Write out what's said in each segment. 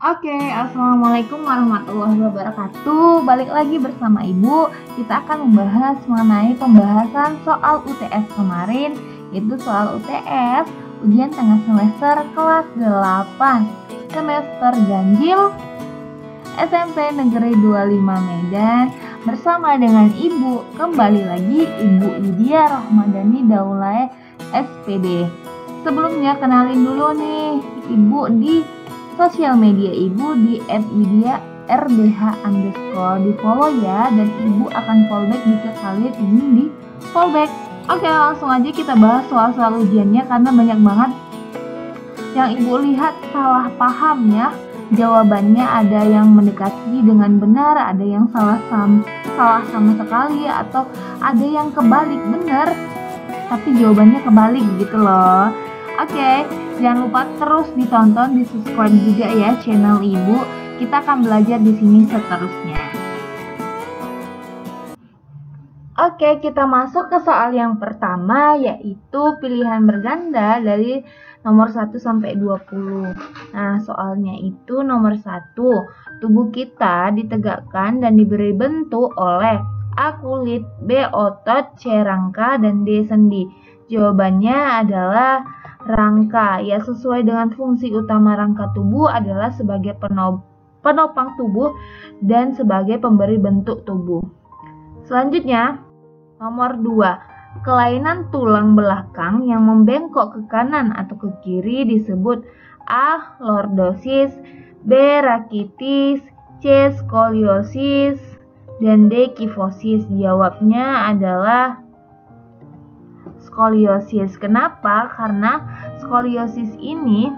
Oke, assalamualaikum warahmatullahi wabarakatuh. Balik lagi bersama Ibu. Kita akan membahas mengenai pembahasan soal UTS kemarin, yaitu soal UTS ujian tengah semester kelas 8 semester ganjil SMP Negeri 25 Medan. Bersama dengan Ibu, kembali lagi Ibu Lydia Rahmadani Daulae SPD. Sebelumnya kenalin dulu nih Ibu di sosial media Ibu di @widia_rdh_, di follow ya, dan Ibu akan fallback jika kalian ingin di fallback. Oke, langsung aja kita bahas soal-soal ujiannya karena banyak banget yang Ibu lihat salah paham ya. Jawabannya ada yang mendekati dengan benar, ada yang salah sama sekali, atau ada yang kebalik benar tapi jawabannya kebalik gitu loh. Oke, jangan lupa terus ditonton, di subscribe juga ya channel Ibu. Kita akan belajar di sini seterusnya. Oke, kita masuk ke soal yang pertama, yaitu pilihan berganda dari nomor 1 sampai 20. Nah, soalnya itu nomor 1. Tubuh kita ditegakkan dan diberi bentuk oleh A. Kulit, B. Otot, C. Rangka, dan D. Sendi. Jawabannya adalah rangka. Ya, sesuai dengan fungsi utama rangka tubuh adalah sebagai penopang tubuh dan sebagai pemberi bentuk tubuh. Selanjutnya, nomor 2. Kelainan tulang belakang yang membengkok ke kanan atau ke kiri disebut A. Lordosis, B. Rakitis, C. Skoliosis, dan D. Kifosis. Jawabnya adalah skoliosis. Kenapa? Karena skoliosis ini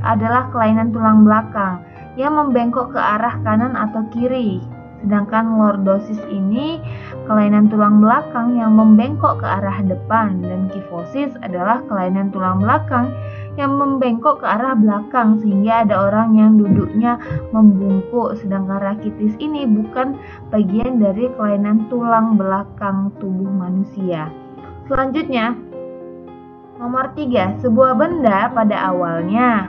adalah kelainan tulang belakang yang membengkok ke arah kanan atau kiri. Sedangkan lordosis ini kelainan tulang belakang yang membengkok ke arah depan, dan kifosis adalah kelainan tulang belakang yang membengkok ke arah belakang sehingga ada orang yang duduknya membungkuk. Sedangkan rakitis ini bukan bagian dari kelainan tulang belakang tubuh manusia. Selanjutnya, nomor 3. Sebuah benda pada awalnya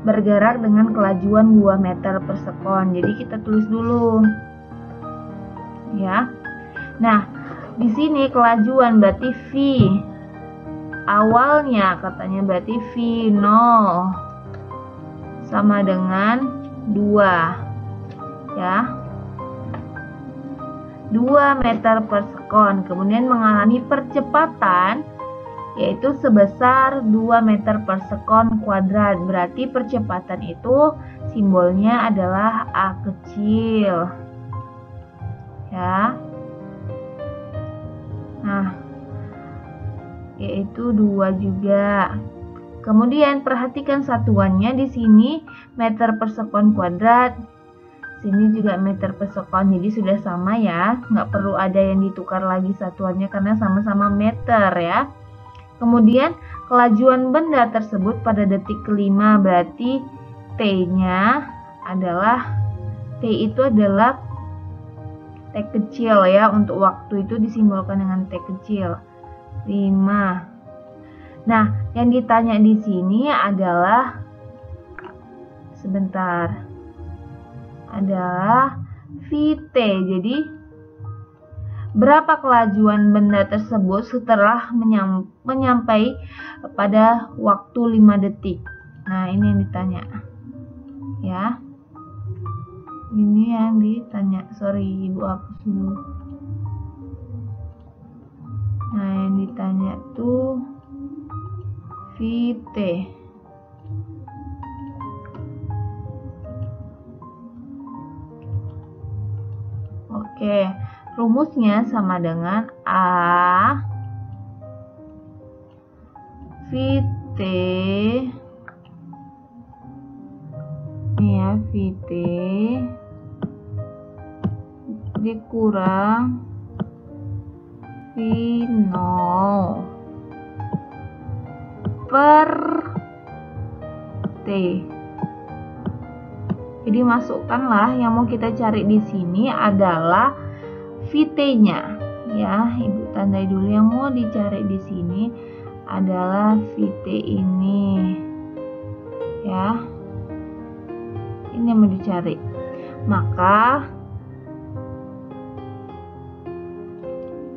bergerak dengan kelajuan 2 meter per sekon. Jadi kita tulis dulu ya. Nah, di sini kelajuan berarti V. Awalnya katanya berarti V0 sama dengan 2 ya. 2 meter per sekon. Kemudian mengalami percepatan yaitu sebesar 2 meter per sekon kuadrat. Berarti percepatan itu simbolnya adalah A kecil ya. Nah, yaitu 2 juga. Kemudian perhatikan satuannya di sini meter per sekon kuadrat. Sini juga meter per sekon, jadi sudah sama ya. Nggak perlu ada yang ditukar lagi satuannya karena sama-sama meter ya. Kemudian kelajuan benda tersebut pada detik kelima, berarti T-nya adalah, T itu adalah T kecil ya. Untuk waktu itu disimbolkan dengan T kecil 5. Nah, yang ditanya di sini adalah adalah VT. Jadi berapa kelajuan benda tersebut setelah menyampai pada waktu 5 detik. Nah, ini yang ditanya ya. Ini yang ditanya. Sorry, Ibu hapus dulu. Nah, yang ditanya tuh VT. Oke, rumusnya sama dengan A VT ini ya, VT dikurang V0 per T. Jadi masukkanlah yang mau kita cari di sini adalah VT-nya ya. Ibu tandai dulu yang mau dicari di sini adalah VT ini ya. Ini yang mau dicari. Maka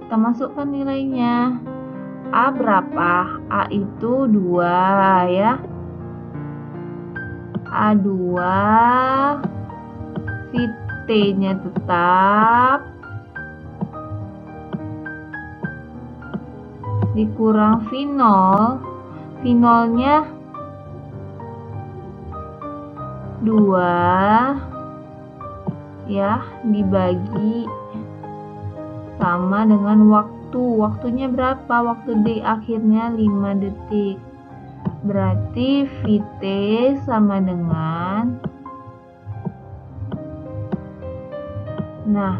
kita masukkan nilainya. A berapa? A itu 2 ya. A2, T-nya tetap, dikurang V0, V0-nya 2 ya, dibagi sama dengan waktunya berapa? Waktu D akhirnya 5 detik. Berarti VT sama dengan, nah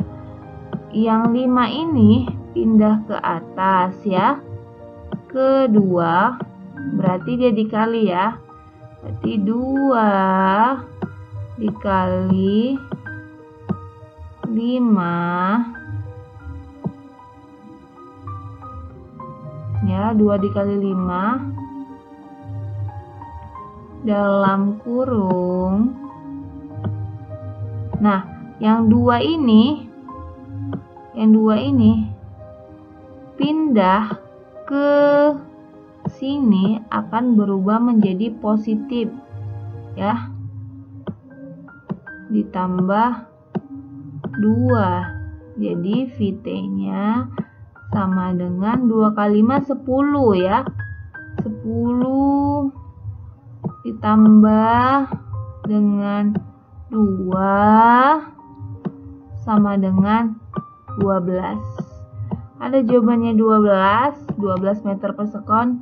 yang 5 ini pindah ke atas ya, ke 2, berarti dia dikali ya, berarti 2 dikali 5 ya, 2 dikali 5 dalam kurung. Nah, yang 2 ini pindah ke sini akan berubah menjadi positif ya. Ditambah 2. Jadi VT-nya sama dengan 2 kali 5 10 ya. 10 ditambah dengan 2 sama dengan 12. Ada jawabannya 12 meter per sekon.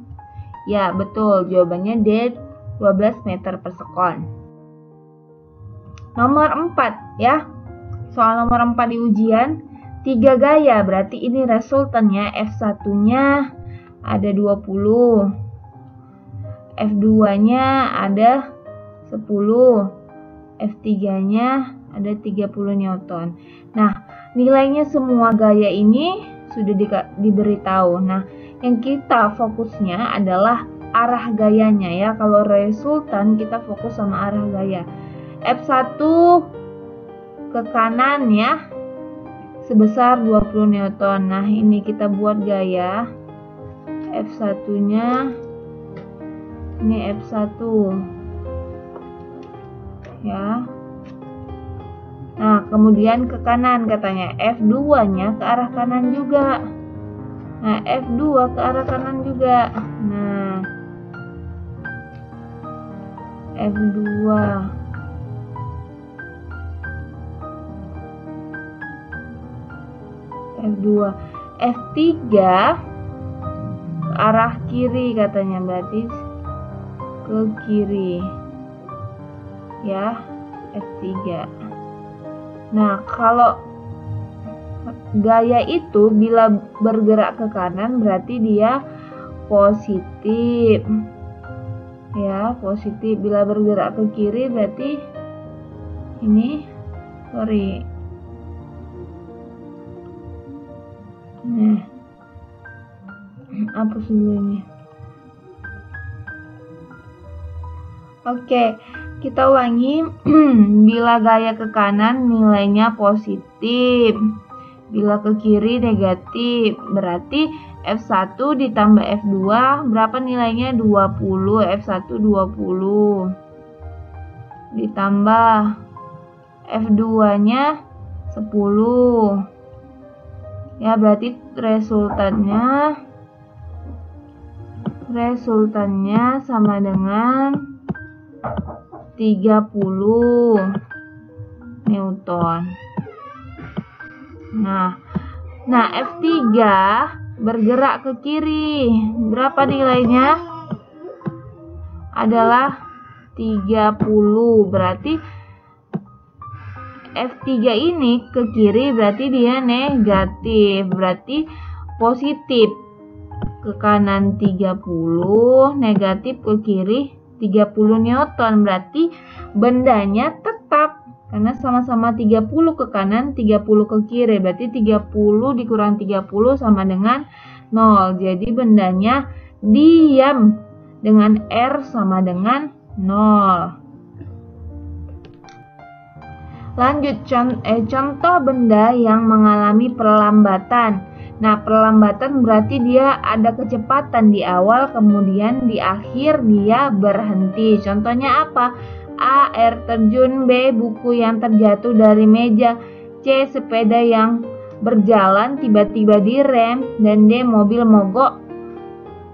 Ya, betul. Jawabannya D 12 meter per sekon. Nomor 4 ya. Soal nomor 4 di ujian, 3 gaya. Berarti ini resultannya F1-nya ada 20. F2-nya ada 10, F3-nya ada 30 Newton. Nah, nilainya semua gaya ini sudah diberitahu. Nah, yang kita fokusnya adalah arah gayanya ya. Kalau resultan kita fokus sama arah gaya. F1 ke kanan ya, sebesar 20 Newton. Nah, ini kita buat gaya. F1-nya ini F1 ya. Nah, kemudian ke kanan katanya F2-nya ke arah kanan juga. Nah, F2 ke arah kanan juga. Nah, F2 F3 ke arah kiri katanya, berarti ke kiri ya, F3. Nah, kalau gaya itu bila bergerak ke kanan berarti dia positif ya, positif. Bila bergerak ke kiri berarti ini nah, hapus dulu ini. Oke, kita ulangi. Bila gaya ke kanan nilainya positif, bila ke kiri negatif. Berarti F1 ditambah F2 berapa nilainya? 20. F1 20 ditambah F2-nya 10 ya, berarti resultannya sama dengan 30 Newton. Nah, F3 bergerak ke kiri. Berapa nilainya? Adalah 30. Berarti F3 ini ke kiri berarti dia negatif. Berarti positif ke kanan 30, negatif ke kiri 30 Newton. Berarti bendanya tetap karena sama-sama 30 ke kanan, 30 ke kiri. Berarti 30 dikurang 30 sama dengan 0. Jadi bendanya diam dengan R sama dengan 0. Lanjut, contoh benda yang mengalami perlambatan. Nah, perlambatan berarti dia ada kecepatan di awal, kemudian di akhir dia berhenti. Contohnya apa? A. Air terjun. B. Buku yang terjatuh dari meja. C. Sepeda yang berjalan tiba-tiba direm. Dan D. Mobil mogok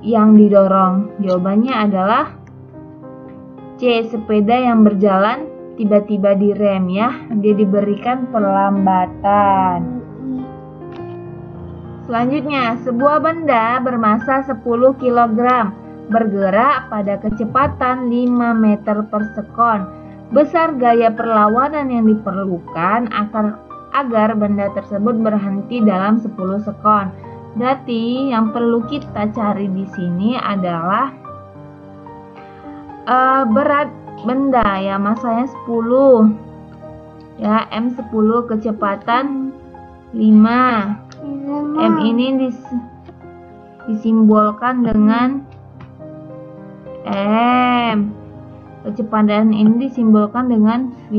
yang didorong. Jawabannya adalah C. Sepeda yang berjalan tiba-tiba direm ya. Dia diberikan perlambatan. Selanjutnya, sebuah benda bermasa 10 kg bergerak pada kecepatan 5 meter per sekon. Besar gaya perlawanan yang diperlukan agar benda tersebut berhenti dalam 10 sekon. Berarti yang perlu kita cari di sini adalah berat benda ya, masanya 10 ya, M10, kecepatan 5. M ini disimbolkan dengan M. Kecepatan ini disimbolkan dengan V.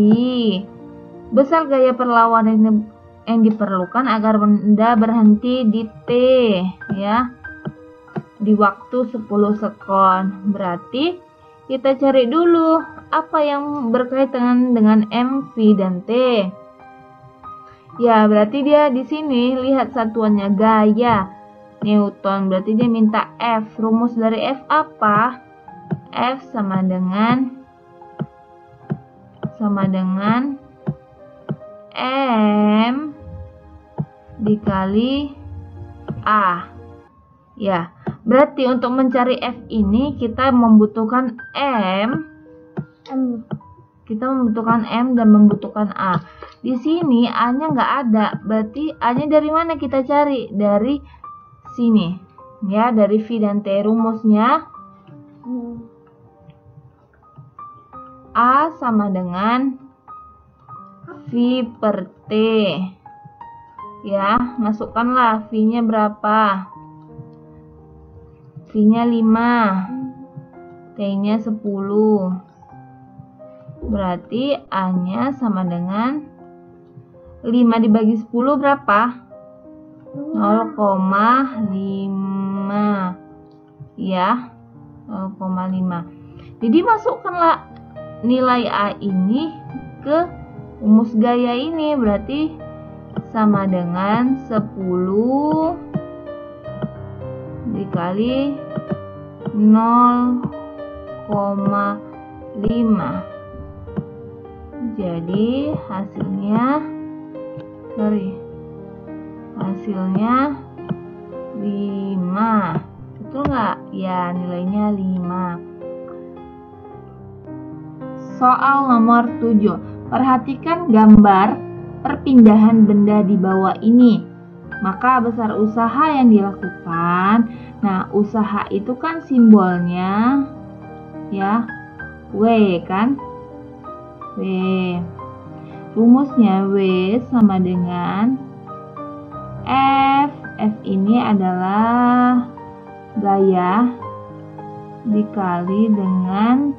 Besar gaya perlawanan yang diperlukan agar benda berhenti di T ya, di waktu 10 sekon. Berarti kita cari dulu apa yang berkaitan dengan M, V, dan T. Ya, berarti dia di sini lihat satuannya gaya Newton. Berarti dia minta F. Rumus dari F apa? F sama dengan M dikali A. Ya, berarti untuk mencari F ini kita membutuhkan M. Kita membutuhkan M dan membutuhkan A. Di sini A-nya nggak ada, berarti A-nya dari mana kita cari? Dari sini, ya, dari V dan T. Rumusnya A sama dengan V per T. Ya, masukkanlah V-nya berapa? V-nya 5, T-nya 10. Berarti A-nya sama dengan 5 dibagi 10 berapa? 0,5 ya, 0,5. Jadi masukkanlah nilai A ini ke rumus gaya ini, berarti sama dengan 10 dikali 0,5. Jadi hasilnya 5. Betul nggak? Ya, nilainya 5. Soal nomor 7. Perhatikan gambar perpindahan benda di bawah ini. Maka besar usaha yang dilakukan. Nah, usaha itu kan simbolnya ya W kan? W. Rumusnya W sama dengan F. F ini adalah gaya dikali dengan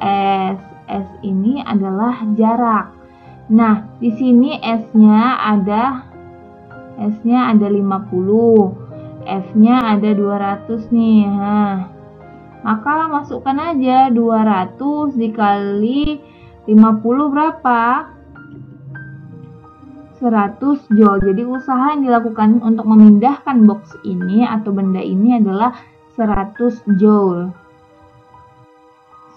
S. S ini adalah jarak. Nah, di sini S-nya ada 50. F-nya ada 200 nih. Nah, maka masukkan aja 200 dikali 50 berapa? 100 joule. Jadi usaha yang dilakukan untuk memindahkan box ini atau benda ini adalah 100 joule.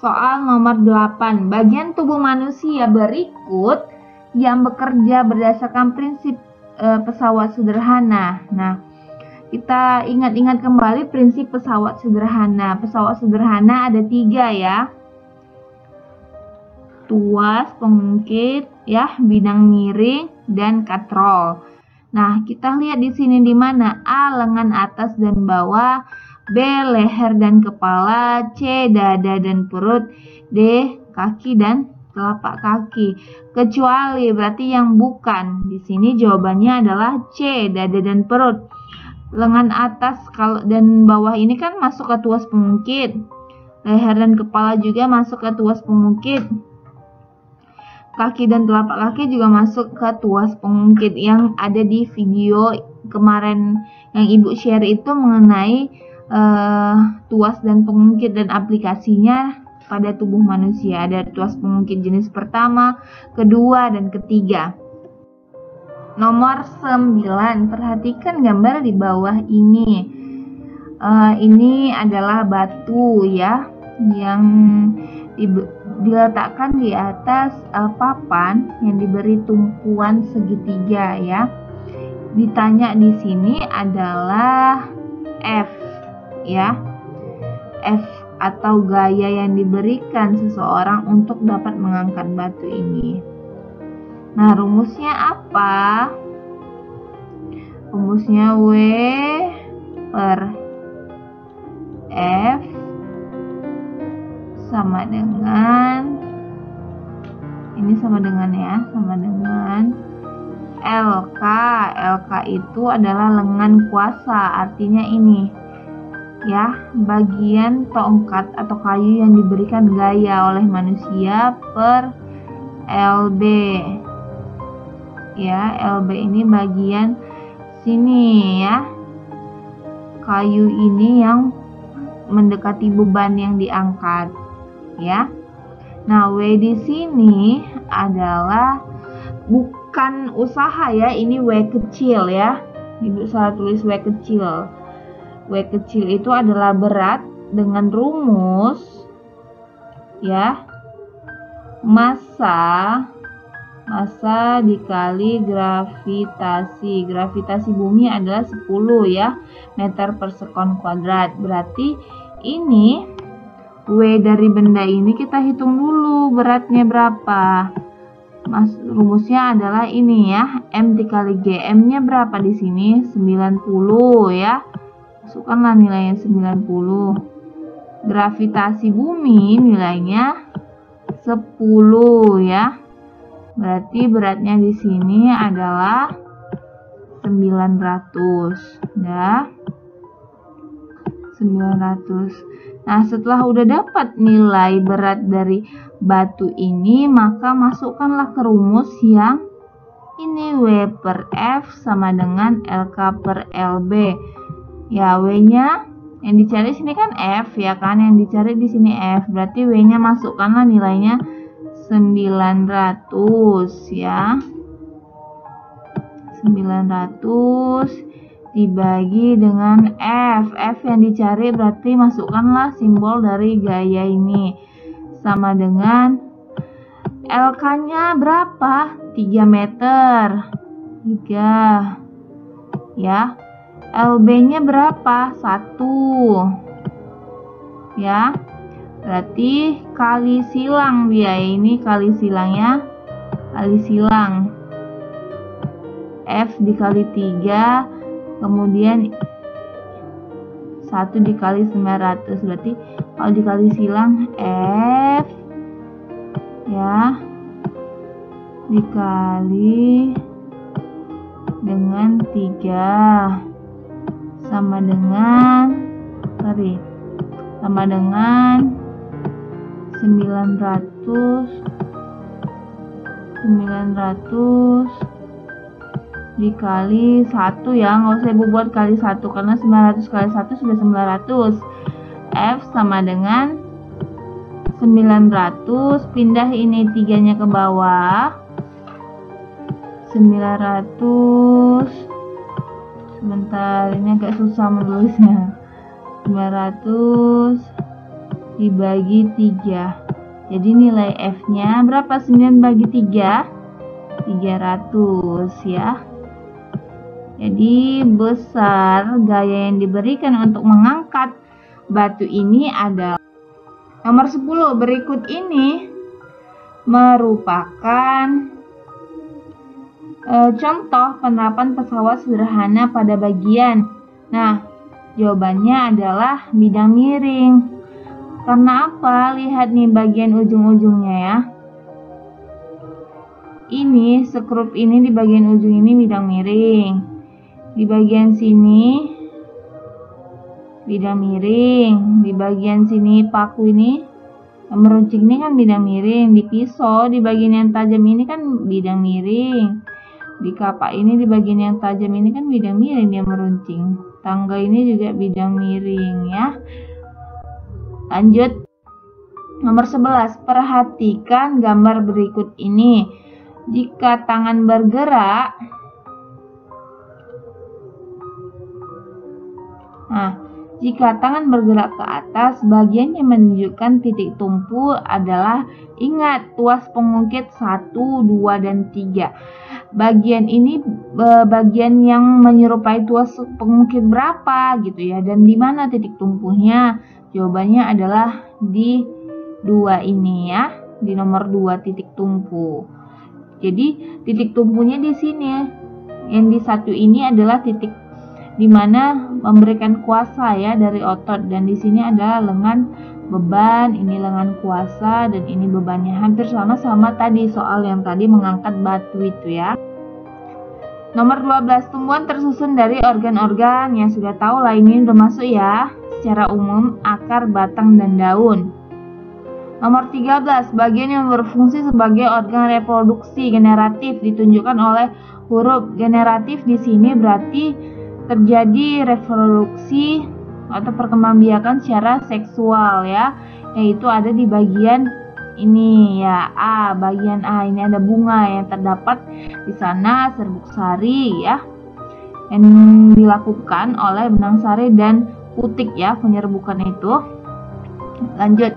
Soal nomor 8. Bagian tubuh manusia berikut yang bekerja berdasarkan prinsip pesawat sederhana. Nah, kita ingat-ingat kembali prinsip pesawat sederhana. Pesawat sederhana ada 3 ya. Tuas, pengungkit, ya, bidang miring, dan katrol. Nah, kita lihat di sini di mana? A. Lengan atas dan bawah. B. Leher dan kepala. C. Dada dan perut. D. Kaki dan telapak kaki. Kecuali berarti yang bukan. Di sini jawabannya adalah C. Dada dan perut. Lengan atas dan bawah ini kan masuk ke tuas pengungkit. Leher dan kepala juga masuk ke tuas pengungkit. kaki dan telapak kaki juga masuk ke tuas pengungkit yang ada di video kemarin yang Ibu share itu mengenai tuas dan pengungkit dan aplikasinya pada tubuh manusia. Ada tuas pengungkit jenis pertama, kedua, dan ketiga. Nomor 9, perhatikan gambar di bawah ini. Ini adalah batu ya, yang diletakkan di atas papan yang diberi tumpuan segitiga ya. Ditanya di sini adalah F ya. F atau gaya yang diberikan seseorang untuk dapat mengangkat batu ini. Nah, rumusnya apa? Rumusnya W per F sama dengan, ini sama dengan ya, sama dengan LK. LK itu adalah lengan kuasa, artinya ini ya, bagian tongkat atau kayu yang diberikan gaya oleh manusia per LB ya. LB ini bagian sini ya, kayu ini yang mendekati beban yang diangkat ya. Nah, W di sini adalah bukan usaha ya, ini W kecil ya. Ibu salah tulis W kecil. W kecil itu adalah berat dengan rumus ya, massa dikali gravitasi. Gravitasi bumi adalah 10 ya, meter per sekon kuadrat. Berarti ini W dari benda ini kita hitung dulu beratnya berapa. Rumusnya adalah ini ya, M dikali G. M-nya berapa di sini? 90 ya. Masukkanlah nilainya 90. Gravitasi bumi nilainya 10 ya. Berarti beratnya di sini adalah 900 ya. 900. Nah, setelah udah dapat nilai berat dari batu ini, maka masukkanlah ke rumus yang ini, W per F sama dengan LK per LB. Ya, W-nya yang dicari sini kan F ya kan, yang dicari di sini F. Berarti W-nya masukkanlah nilainya 900 ya. 900 dibagi dengan F. F yang dicari berarti masukkanlah simbol dari gaya ini. Sama dengan LK-nya berapa? 3 meter. 3 ya. LB-nya berapa? 1 ya. Berarti kali silang dia ini, kali silangnya, kali silang F dikali 3, kemudian 1 dikali 900. Berarti kalau dikali silang F ya dikali dengan 3 sama dengan 900 dikali 1 ya, nggak usah ibu buat kali 1 karena 900 kali 1 sudah 900. F sama dengan 900, pindah ini 3-nya ke bawah. 900, sebentar ini agak susah menulisnya. 900 dibagi 3. Jadi nilai F-nya berapa? 9 bagi 3? 300 ya. Jadi besar gaya yang diberikan untuk mengangkat batu ini adalah nomor 10. Berikut ini merupakan contoh penerapan pesawat sederhana pada bagian. Nah, jawabannya adalah bidang miring. Karena apa? Lihat nih bagian ujung-ujungnya ya. Ini skrup ini di bagian ujung ini bidang miring. Di bagian sini bidang miring. Di bagian sini paku ini Yang meruncing ini kan bidang miring. Di pisau, di bagian yang tajam ini kan bidang miring. Di kapak ini, di bagian yang tajam ini kan bidang miring, dia meruncing. Tangga ini juga bidang miring ya. Lanjut. Nomor 11, perhatikan gambar berikut ini. Jika tangan bergerak, jika tangan bergerak ke atas, bagian yang menunjukkan titik tumpu adalah, ingat, tuas pengungkit 1, 2, dan 3. Bagian ini bagian yang menyerupai tuas pengungkit berapa gitu ya, dan di mana titik tumpunya? Jawabannya adalah di 2 ini ya, di nomor 2 titik tumpu. Jadi titik tumpunya di sini. Yang di 1 ini adalah titik di mana memberikan kuasa ya dari otot, dan di sini adalah lengan beban, ini lengan kuasa, dan ini bebannya. Hampir sama tadi soal yang tadi mengangkat batu itu ya. Nomor 12, tumbuhan tersusun dari organ-organ. Ya sudah tahu lah, ini udah masuk ya. Secara umum akar, batang, dan daun. Nomor 13, bagian yang berfungsi sebagai organ reproduksi generatif ditunjukkan oleh huruf generatif di sini, berarti terjadi reproduksi atau perkembangbiakan secara seksual ya, yaitu ada di bagian ini ya, A, bagian A. Ini ada bunga yang terdapat di sana, serbuk sari ya, yang dilakukan oleh benang sari dan putik ya, penyerbukan itu. Lanjut.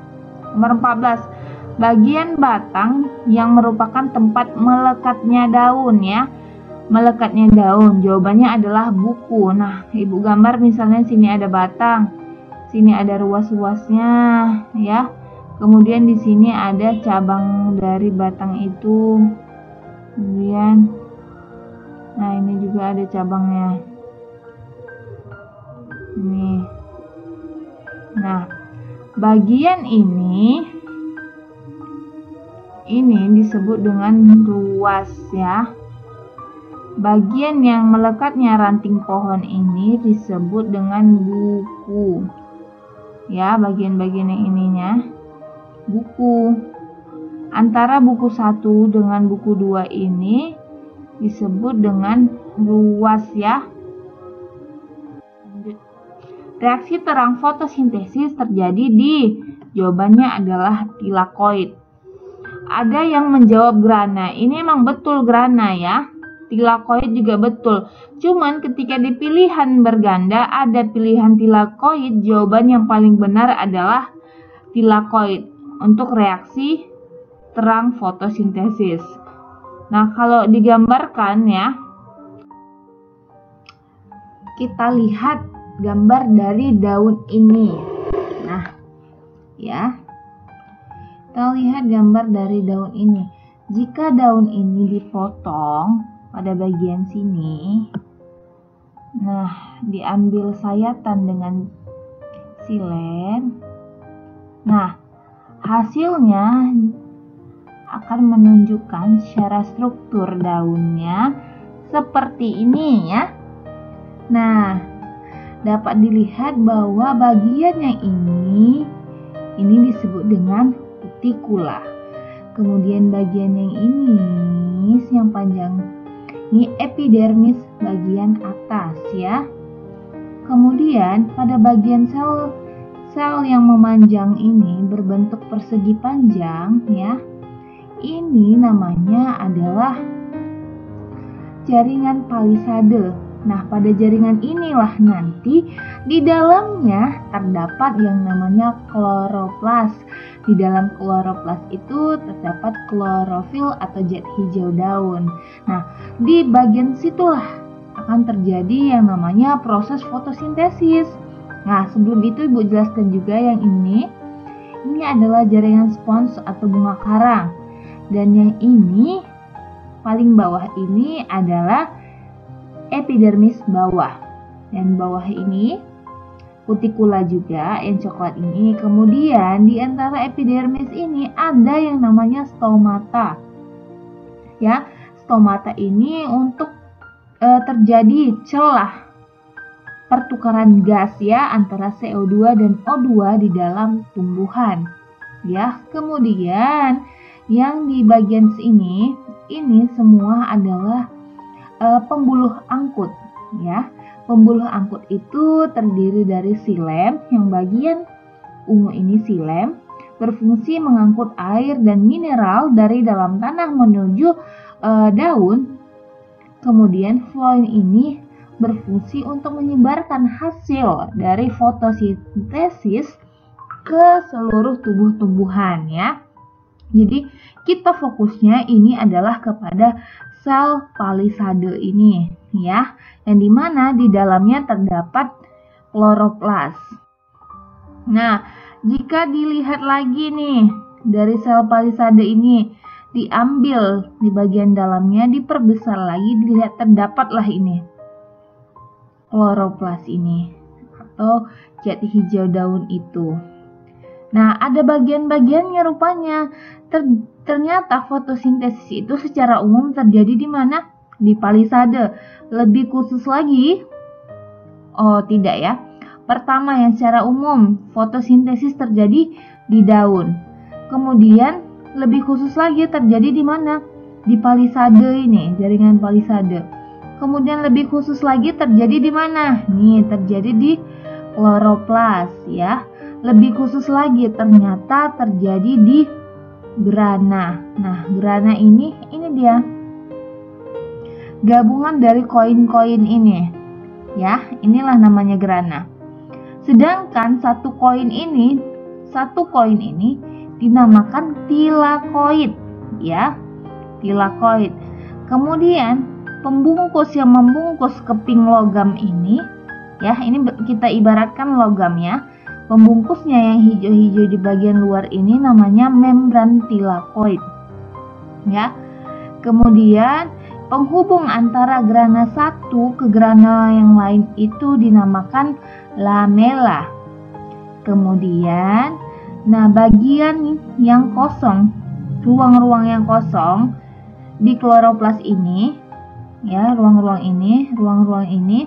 Nomor 14, bagian batang yang merupakan tempat melekatnya daun ya. Melekatnya daun, jawabannya adalah buku. Nah, Ibu gambar misalnya sini ada batang, sini ada ruas-ruasnya ya. Kemudian di sini ada cabang dari batang itu. Kemudian nah, ini juga ada cabangnya. Ini. Nah, bagian ini disebut dengan ruas ya. Bagian yang melekatnya ranting pohon ini disebut dengan buku. Ya, bagian-bagian yang ininya buku. Antara buku 1 dengan buku 2 ini disebut dengan ruas ya. Reaksi terang fotosintesis terjadi di, jawabannya adalah tilakoid. Ada yang menjawab grana. Ini emang betul grana ya. Tilakoid juga betul. Cuman ketika di pilihan berganda ada pilihan tilakoid, jawaban yang paling benar adalah tilakoid untuk reaksi terang fotosintesis. Nah, kalau digambarkan ya, kita lihat gambar dari daun ini. Nah, ya. Kita lihat gambar dari daun ini. Jika daun ini dipotong pada bagian sini, nah, diambil sayatan dengan silet. Nah, hasilnya akan menunjukkan secara struktur daunnya seperti ini ya. Nah, dapat dilihat bahwa bagian yang ini disebut dengan kutikula. Kemudian bagian yang ini, yang panjang ini epidermis bagian atas ya. Kemudian pada bagian sel yang memanjang ini berbentuk persegi panjang ya. Ini namanya adalah jaringan palisade. Nah, pada jaringan inilah nanti di dalamnya terdapat yang namanya kloroplas. Di dalam kloroplas itu terdapat klorofil atau zat hijau daun. Nah, di bagian situlah akan terjadi yang namanya proses fotosintesis. Nah, sebelum itu Ibu jelaskan juga yang ini. Ini adalah jaringan spons atau bunga karang. Dan yang ini paling bawah ini adalah epidermis bawah, dan bawah ini kutikula juga yang coklat ini. Kemudian di antara epidermis ini ada yang namanya stomata ya. Stomata ini untuk terjadi celah pertukaran gas ya antara CO2 dan O2 di dalam tumbuhan. ya. Kemudian yang di bagian sini ini semua adalah pembuluh angkut, ya. Pembuluh angkut itu terdiri dari xilem, yang bagian ungu ini xilem, berfungsi mengangkut air dan mineral dari dalam tanah menuju daun. Kemudian floem ini berfungsi untuk menyebarkan hasil dari fotosintesis ke seluruh tubuh tumbuhan, ya. Jadi kita fokusnya ini adalah kepada sel palisade ini, ya, yang dimana di dalamnya terdapat kloroplas. Nah, jika dilihat lagi nih dari sel palisade ini diambil di bagian dalamnya, diperbesar lagi, dilihat terdapatlah ini kloroplas ini atau zat hijau daun itu. Nah, ada bagian-bagiannya rupanya. Ternyata fotosintesis itu secara umum terjadi di mana? Di palisade. Lebih khusus lagi, oh tidak ya. Pertama yang secara umum, fotosintesis terjadi di daun. Kemudian lebih khusus lagi terjadi di mana? Di palisade ini, jaringan palisade. Kemudian lebih khusus lagi terjadi di mana? Nih, terjadi di kloroplas, ya. Lebih khusus lagi ternyata terjadi di grana. Nah, grana ini dia gabungan dari koin-koin ini, ya. Inilah namanya grana. Sedangkan satu koin ini dinamakan tilakoid, ya. Tilakoid. Kemudian pembungkus yang membungkus keping logam ini, ya, ini kita ibaratkan logamnya. Pembungkusnya yang hijau-hijau di bagian luar ini namanya membran tilakoid, ya. Kemudian penghubung antara grana satu ke grana yang lain itu dinamakan lamela. Kemudian, nah, bagian yang kosong, ruang-ruang yang kosong di kloroplas ini, ya, ruang-ruang ini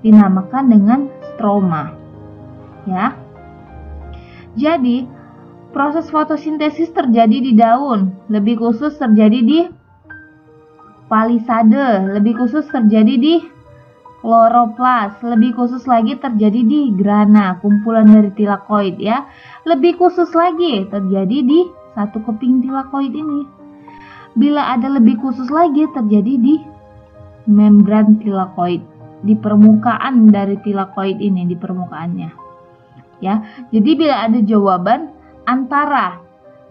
dinamakan dengan stroma, ya. Jadi, proses fotosintesis terjadi di daun, lebih khusus terjadi di palisade, lebih khusus terjadi di kloroplas, lebih khusus lagi terjadi di grana, kumpulan dari tilakoid, ya. Lebih khusus lagi terjadi di satu keping tilakoid ini. Bila ada lebih khusus lagi terjadi di membran tilakoid, di permukaan dari tilakoid ini, di permukaannya. Ya, jadi bila ada jawaban antara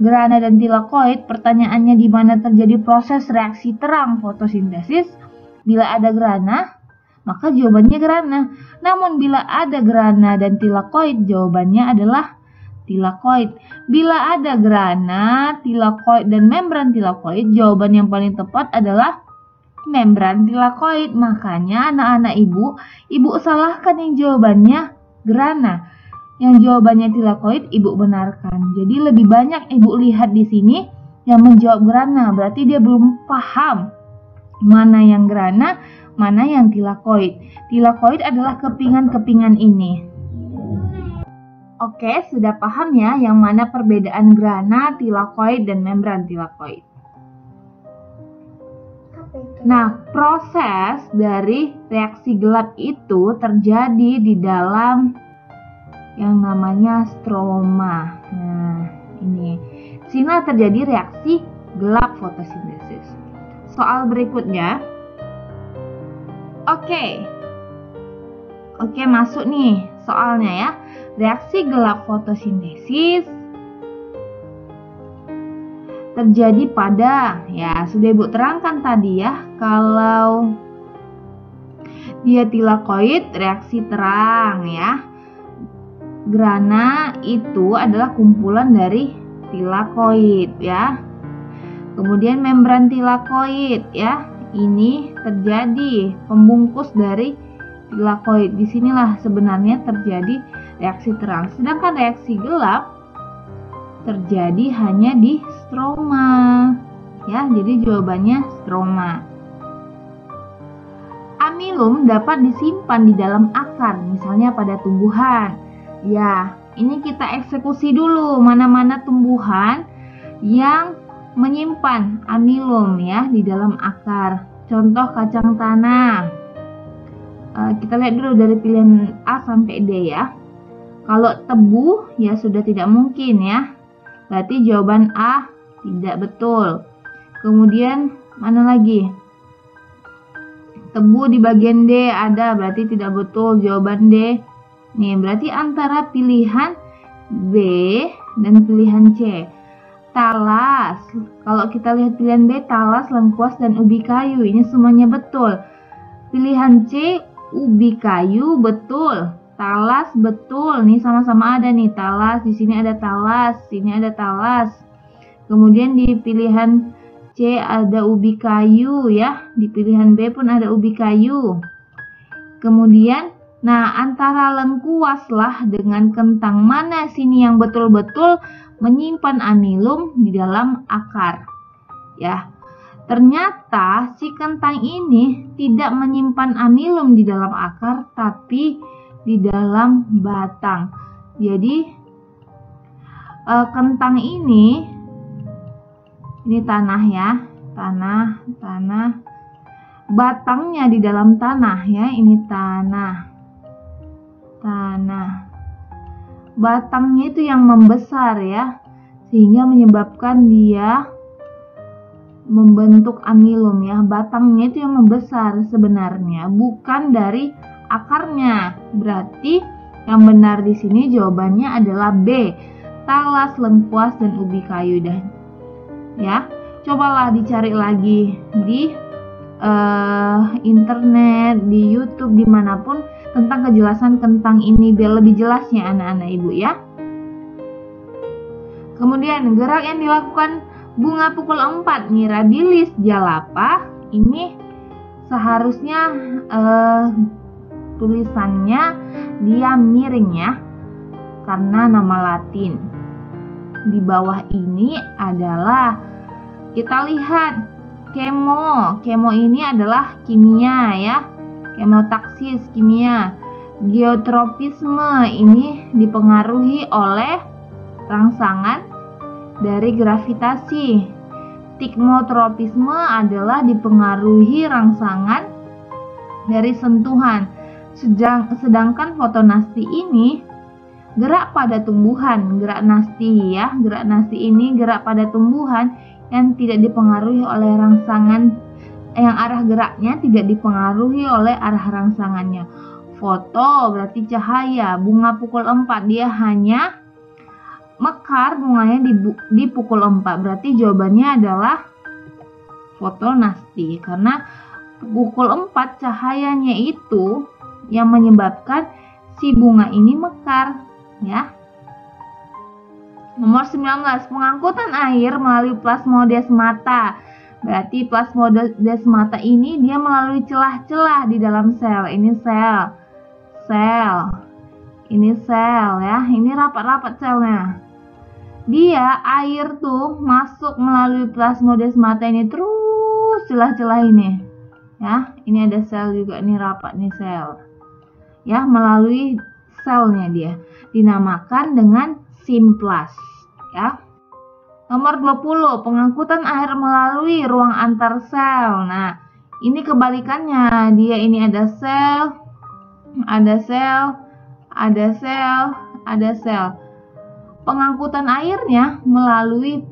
grana dan tilakoid, pertanyaannya di mana terjadi proses reaksi terang fotosintesis. Bila ada grana, maka jawabannya grana. Namun bila ada grana dan tilakoid, jawabannya adalah tilakoid. Bila ada grana, tilakoid dan membran tilakoid, jawaban yang paling tepat adalah membran tilakoid. Makanya anak-anak ibu salahkan yang jawabannya grana. Yang jawabannya tilakoid, ibu benarkan. Jadi lebih banyak ibu lihat di sini yang menjawab grana, berarti dia belum paham mana yang grana, mana yang tilakoid. Tilakoid adalah kepingan-kepingan ini. Oke, sudah paham ya yang mana perbedaan grana, tilakoid, dan membran tilakoid. Nah, proses dari reaksi gelap itu terjadi di dalam yang namanya stroma. Nah, ini. Sini terjadi reaksi gelap fotosintesis. Soal berikutnya. Oke, masuk nih soalnya ya. Reaksi gelap fotosintesis terjadi pada, ya sudah ibu terangkan tadi ya, kalau dia tilakoid reaksi terang ya. Grana itu adalah kumpulan dari tilakoid ya. Kemudian membran tilakoid ya, ini terjadi pembungkus dari tilakoid. Disinilah sebenarnya terjadi reaksi terang. Sedangkan reaksi gelap terjadi hanya di stroma ya. Jadi jawabannya stroma. Amilum dapat disimpan di dalam akar, misalnya pada tumbuhan. Ya, Ini kita eksekusi dulu mana-mana tumbuhan yang menyimpan amilum ya di dalam akar. Contoh kacang tanah. Kita lihat dulu dari pilihan A sampai D ya. Kalau tebu ya sudah tidak mungkin ya. Berarti jawaban A tidak betul. Kemudian mana lagi? Tebu di bagian D ada, berarti tidak betul jawaban D. Nih, berarti antara pilihan B dan pilihan C. Talas. Kalau kita lihat pilihan B, talas, lengkuas, dan ubi kayu. Ini semuanya betul. Pilihan C, ubi kayu, betul. Talas, betul. Nih sama-sama ada nih, talas. Di sini ada talas, sini ada talas. Kemudian di pilihan C ada ubi kayu ya. Di pilihan B pun ada ubi kayu. Kemudian, nah antara lengkuas lah dengan kentang, mana sini yang betul-betul menyimpan amilum di dalam akar ya. Ternyata si kentang ini tidak menyimpan amilum di dalam akar, tapi di dalam batang. Jadi kentang ini tanah ya, tanah, batangnya di dalam tanah ya, ini tanah, batangnya itu yang membesar ya, sehingga menyebabkan dia membentuk amilum ya. Batangnya itu yang membesar sebenarnya, bukan dari akarnya. Berarti yang benar di sini jawabannya adalah B, talas, lengkuas, dan ubi kayu dah ya. Cobalah dicari lagi di internet, di YouTube, dimanapun tentang kejelasan kentang ini biar lebih jelasnya anak-anak ibu ya. Kemudian gerak yang dilakukan bunga pukul 4 Mirabilis jalapa, ini seharusnya tulisannya dia miring ya, karena nama Latin. Di bawah ini adalah kita lihat kemo ini adalah kimia ya, kemotaksis kimia. Geotropisme ini dipengaruhi oleh rangsangan dari gravitasi. Tikmotropisme adalah dipengaruhi rangsangan dari sentuhan. Sedangkan fotonasti ini gerak pada tumbuhan, gerak nasti ya. Gerak nasti ini gerak pada tumbuhan yang tidak dipengaruhi oleh rangsangan, yang arah geraknya tidak dipengaruhi oleh arah rangsangannya. Foto berarti cahaya. Bunga pukul 4 dia hanya mekar bunganya di pukul 4. Berarti jawabannya adalah fotonasti, karena pukul 4 cahayanya itu yang menyebabkan si bunga ini mekar ya. Nomor 19, pengangkutan air melalui plasmodesmata. Berarti plasmodesmata ini dia melalui celah-celah di dalam sel. Ini sel. Ini sel ya. Ini rapat-rapat selnya. Dia air tuh masuk melalui plasmodesmata ini terus celah-celah ini. Ya, ini ada sel juga, ini rapat nih sel. Ya, melalui selnya dia. Dinamakan dengan simplas ya. Nomor 20, pengangkutan air melalui ruang antar sel. Nah, ini kebalikannya. Dia ini ada sel, ada sel. Pengangkutan airnya melalui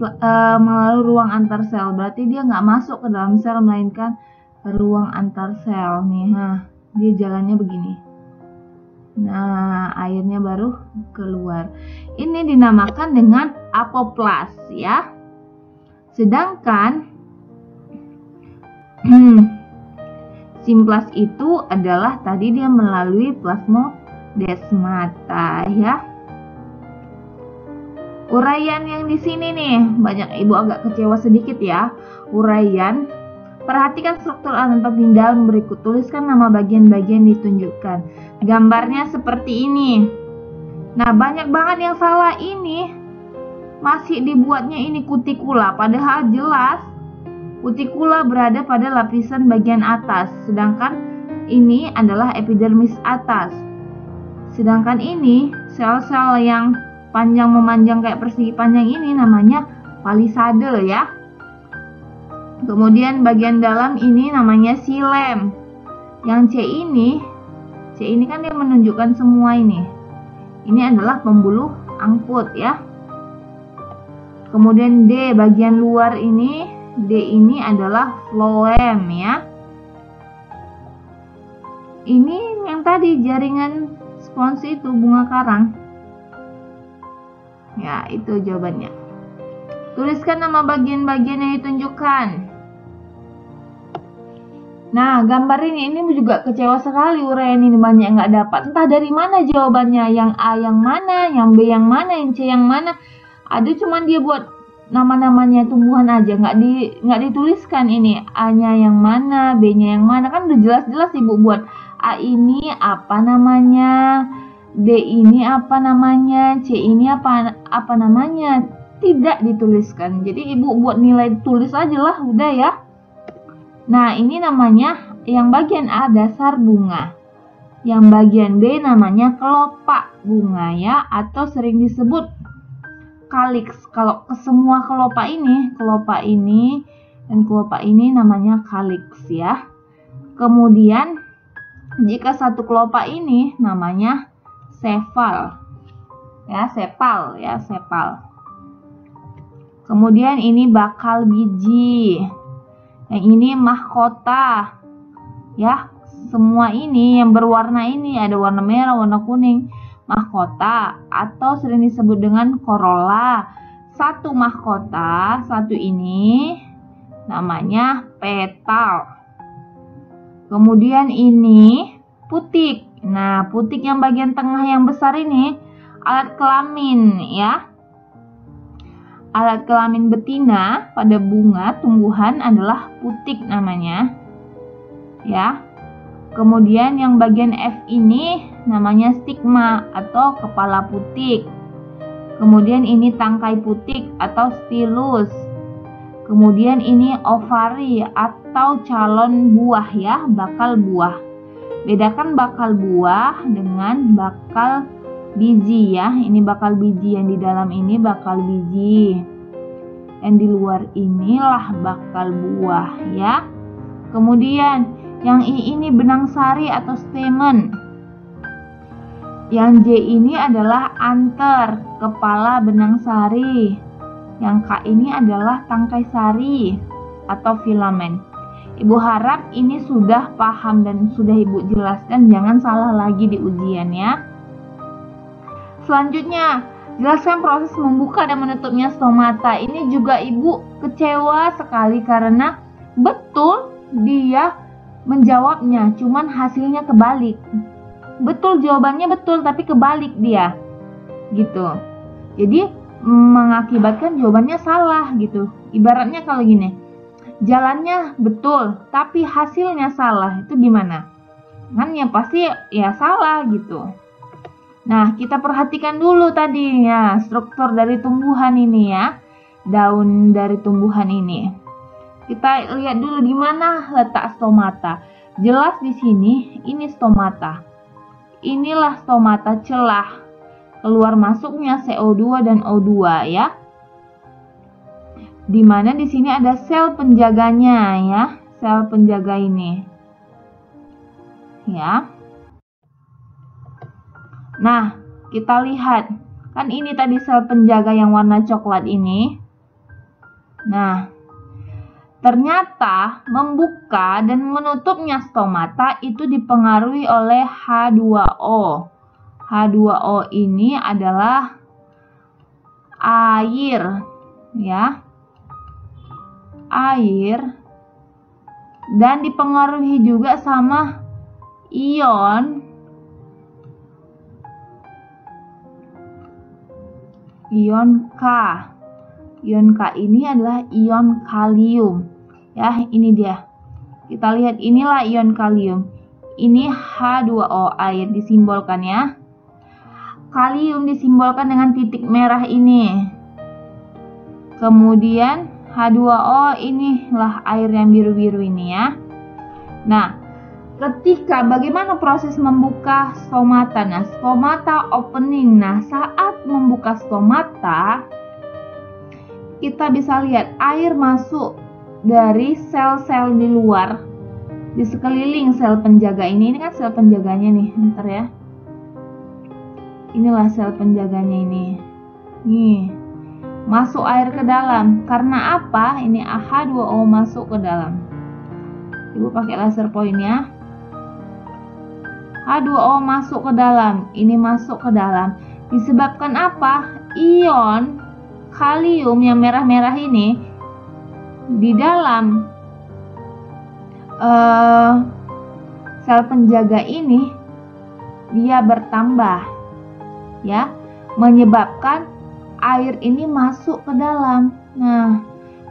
ruang antar sel. Berarti dia nggak masuk ke dalam sel, melainkan ruang antar sel nih. Dia jalannya begini. Nah, airnya baru keluar. Ini dinamakan dengan apoplas ya. Sedangkan simplas itu adalah tadi dia melalui plasmodesmata ya. Uraian yang di sini nih, banyak ibu agak kecewa sedikit ya. Uraian, perhatikan struktur anatomi daun berikut. Tuliskan nama bagian-bagian ditunjukkan. Gambarnya seperti ini. Nah, banyak banget yang salah ini. Masih dibuatnya ini kutikula, padahal jelas kutikula berada pada lapisan bagian atas, sedangkan ini adalah epidermis atas. Sedangkan ini sel-sel yang panjang memanjang kayak persegi panjang ini namanya palisade ya. Kemudian bagian dalam ini namanya xilem. Yang C ini kan dia menunjukkan semua ini. Ini adalah pembuluh angkut ya. Kemudian D bagian luar ini, D ini adalah floem ya. Ini yang tadi jaringan spons itu bunga karang. Ya, itu jawabannya. Tuliskan nama bagian-bagian yang ditunjukkan. Nah, gambar ini juga kecewa sekali uraian ini banyak nggak dapat. Entah dari mana jawabannya, yang A yang mana, yang B yang mana, yang C yang mana. Ada cuman dia buat nama-namanya tumbuhan aja, nggak dituliskan ini A-nya yang mana, B-nya yang mana. Kan udah jelas-jelas Ibu buat A ini apa namanya, D ini apa namanya, C ini apa namanya. Tidak dituliskan. Jadi Ibu buat nilai tulis aja lah, udah ya. Nah, ini namanya yang bagian A dasar bunga. Yang bagian B namanya kelopak bunga ya, atau sering disebut kaliks. Kalau ke semua kelopak ini dan kelopak ini namanya kaliks ya. Kemudian jika satu kelopak ini namanya sepal. Ya, sepal ya, sepal. Kemudian ini bakal biji. Yang ini mahkota. Ya, semua ini yang berwarna ini ada warna merah, warna kuning. Mahkota atau sering disebut dengan corolla. Satu mahkota, satu ini namanya petal. Kemudian ini putik. Nah, putik yang bagian tengah yang besar ini alat kelamin ya. Alat kelamin betina pada bunga tumbuhan adalah putik namanya. Ya. Kemudian yang bagian F ini namanya stigma atau kepala putik. Kemudian ini tangkai putik atau stilus. Kemudian ini ovari atau calon buah ya, bakal buah. Bedakan bakal buah dengan bakal biji ya. Ini bakal biji, yang di dalam ini bakal biji. Yang di luar inilah bakal buah ya. Kemudian yang I ini benang sari atau stamen. Yang J ini adalah anter, kepala benang sari. Yang K ini adalah tangkai sari atau filamen. Ibu harap ini sudah paham dan sudah Ibu jelaskan, jangan salah lagi di ujian ya. Selanjutnya, jelaskan proses membuka dan menutupnya stomata. Ini juga Ibu kecewa sekali karena betul dia menjawabnya, cuman hasilnya kebalik. Betul jawabannya betul, tapi kebalik dia. Gitu. Jadi mengakibatkan jawabannya salah gitu. Ibaratnya kalau gini, jalannya betul, tapi hasilnya salah. Itu gimana? Kan ya pasti ya salah gitu. Nah, kita perhatikan dulu tadi ya, struktur dari tumbuhan ini ya. Daun dari tumbuhan ini. Kita lihat dulu di mana letak stomata. Jelas di sini, ini stomata. Inilah stomata, celah keluar masuknya CO2 dan O2 ya. Di mana di sini ada sel penjaganya ya, sel penjaga ini. Ya. Nah, kita lihat, kan ini tadi sel penjaga yang warna coklat ini. Nah, ternyata membuka dan menutupnya stomata itu dipengaruhi oleh H2O. H2O ini adalah air, ya. Air, dan dipengaruhi juga sama ion K. Ion K ini adalah ion kalium. Ya, ini dia. Kita lihat, inilah ion kalium. Ini H2O, air disimbolkan ya. Kalium disimbolkan dengan titik merah ini. Kemudian H2O inilah air yang biru-biru ini ya. Nah, ketika bagaimana proses membuka stomata. Nah, stomata opening. Nah, saat membuka stomata, kita bisa lihat air masuk dari sel-sel di luar, di sekeliling sel penjaga ini. Ini kan sel penjaganya nih, ntar ya. Inilah sel penjaganya ini. Nih, masuk air ke dalam. Karena apa? Ini H2O masuk ke dalam. Ibu pakai laser point ya. H2O masuk ke dalam. Ini masuk ke dalam. Disebabkan apa? Ion kalium yang merah-merah ini di dalam sel penjaga ini dia bertambah, ya, menyebabkan air ini masuk ke dalam. Nah,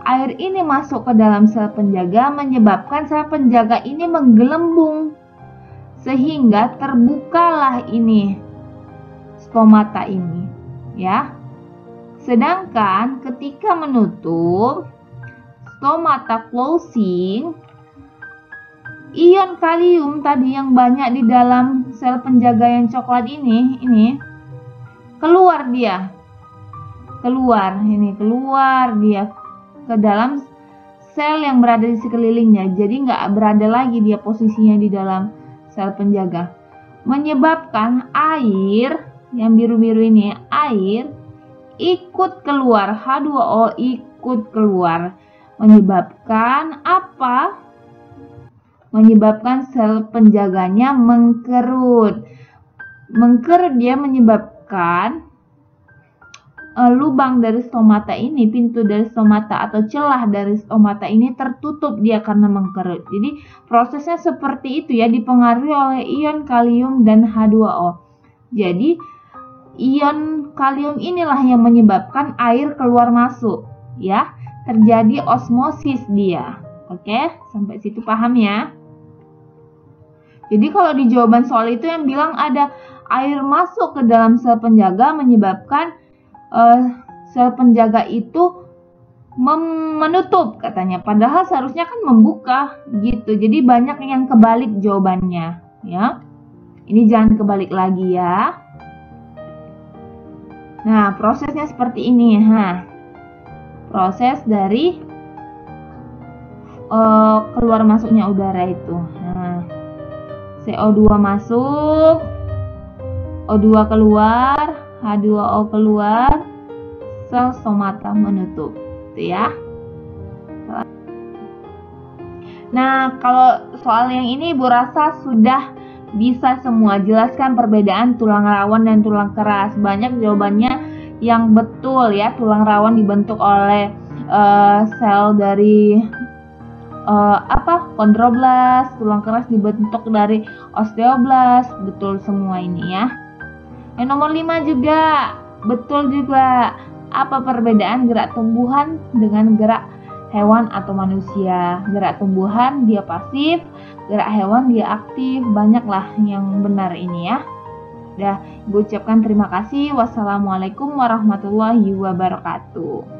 air ini masuk ke dalam sel penjaga menyebabkan sel penjaga ini menggelembung sehingga terbukalah ini stomata ini, ya. Sedangkan ketika menutup stomata closing, ion kalium tadi yang banyak di dalam sel penjaga yang coklat ini keluar dia. Keluar dia ke dalam sel yang berada di sekelilingnya. Jadi nggak berada lagi dia posisinya di dalam sel penjaga. Menyebabkan air yang biru-biru ini, air ikut keluar, H2O ikut keluar. Menyebabkan apa? Menyebabkan sel penjaganya mengkerut. Mengkerut dia menyebabkan lubang dari stomata ini, pintu dari stomata atau celah dari stomata ini tertutup dia karena mengkerut. Jadi prosesnya seperti itu ya, dipengaruhi oleh ion kalium dan H2O. Jadi ion kalium inilah yang menyebabkan air keluar masuk, ya. Terjadi osmosis dia. Oke, sampai situ paham ya? Jadi kalau di jawaban soal itu yang bilang ada air masuk ke dalam sel penjaga menyebabkan sel penjaga itu menutup katanya. Padahal seharusnya kan membuka gitu. Jadi banyak yang kebalik jawabannya, ya. Ini jangan kebalik lagi ya. Nah, prosesnya seperti ini. Proses dari keluar masuknya udara itu. Nah, CO2 masuk, O2 keluar, H2O keluar, sel stomata menutup. Itu ya. Nah, kalau soal yang ini Ibu rasa sudah bisa semua. Jelaskan perbedaan tulang rawan dan tulang keras. Banyak jawabannya yang betul ya. Tulang rawan dibentuk oleh sel dari kondroblast. Tulang keras dibentuk dari osteoblast. Betul semua ini ya. Yang nomor 5 juga betul juga. Apa perbedaan gerak tumbuhan dengan gerak hewan atau manusia? Gerak tumbuhan dia pasif, gerak hewan dia aktif. Banyaklah yang benar ini ya. Ibu ucapkan terima kasih. Wassalamualaikum warahmatullahi wabarakatuh.